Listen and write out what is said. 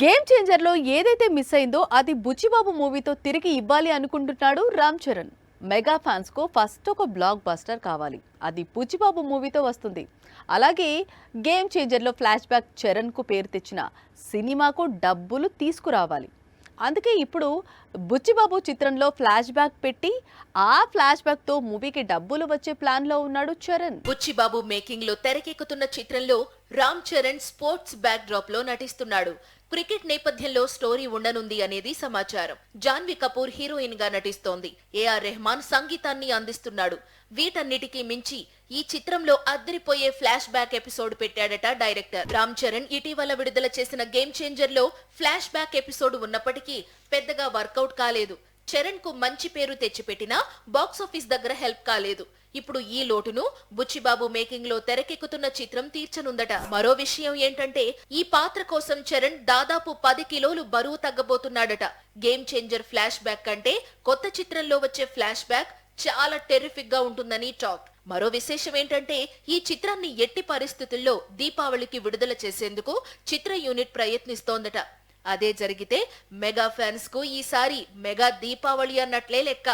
Game changer లో ఏదైతే miss అయిందో అది బుచ్చిబాబు మూవీతో తిరిగి ఇవ్వాలి అనుకుంటున్నాడు రామ్ చరణ్. మెగా ఫ్యాన్స్ కు ఫస్ట్ ఒక బ్లాక్ బస్టర్ కావాలి, అది బుచ్చిబాబు మూవీతో వస్తుంది. అలాగే గేమ్ చేంజర్ లో ఫ్లాష్ బ్యాక్ చరణ్ కు పేరు తెచ్చిన సినిమాకు డబ్బులు తీసుకురావాలి. అందుకే ఇప్పుడు బుచ్చిబాబు చిత్రంలో ఫ్లాష్ బ్యాక్ పెట్టి ఆ ఫ్లాష్ బ్యాక్ తో మూవీకి డబ్బులు వచ్చే ప్లాన్ లో ఉన్నాడు చరణ్. బుచ్చిబాబు మేకింగ్ లో తెరకెక్కుతున్న చిత్రంలో Ram Charan sports back drop లో నటిస్తున్నాడు. క్రికెట్ నేపథ్యంలో స్టోరీ ఉండనుంది అనేది సమాచారం. జాన్వీ కపూర్ హీరోయిన్ గా నటిస్తోంది. ఏఆర్ రెహమాన్ సంగీతాన్ని అందిస్తున్నాడు. వీటన్నిటికీ మించి ఈ చిత్రంలో అద్దరిపోయే ఫ్లాష్ బ్యాక్ ఎపిసోడ్ పెట్టాడట డైరెక్టర్. రామ్ చరణ్ ఇటీవల విడుదల చేసిన గేమ్ చేంజర్ లో ఫ్లాష్ బ్యాక్ ఎపిసోడ్ ఉన్నప్పటికీ పెద్దగా వర్కౌట్ కాలేదు. చరణ్ కు మంచి పేరు తెచ్చిపెట్టినా బాక్సాఫీస్ దగ్గర హెల్ప్ కాలేదు. ఇప్పుడు ఈ లోటును బుచ్చిబాబు మేకింగ్ లో తెరకెక్కుతున్న చిత్రం తీర్చనుందట. మరో విషయం ఏంటంటే ఈ పాత్ర కోసం చరణ్ దాదాపు 10 కిలోలు బరువు తగ్గబోతున్నాడట. గేమ్ చేంజర్ ఫ్లాష్ బ్యాక్ కంటే కొత్త చిత్రంలో వచ్చే ఫ్లాష్ బ్యాక్ చాలా టెర్రిఫిక్ గా ఉంటుందని టాక్. మరో విశేషం ఏంటంటే ఈ చిత్రాన్ని ఎట్టి పరిస్థితుల్లో దీపావళికి విడుదల చేసేందుకు చిత్ర యూనిట్ ప్రయత్నిస్తోందట. అదే జరిగితే మెగా ఫ్యాన్స్ కు ఈసారి మెగా దీపావళి అన్నట్లే లెక్క.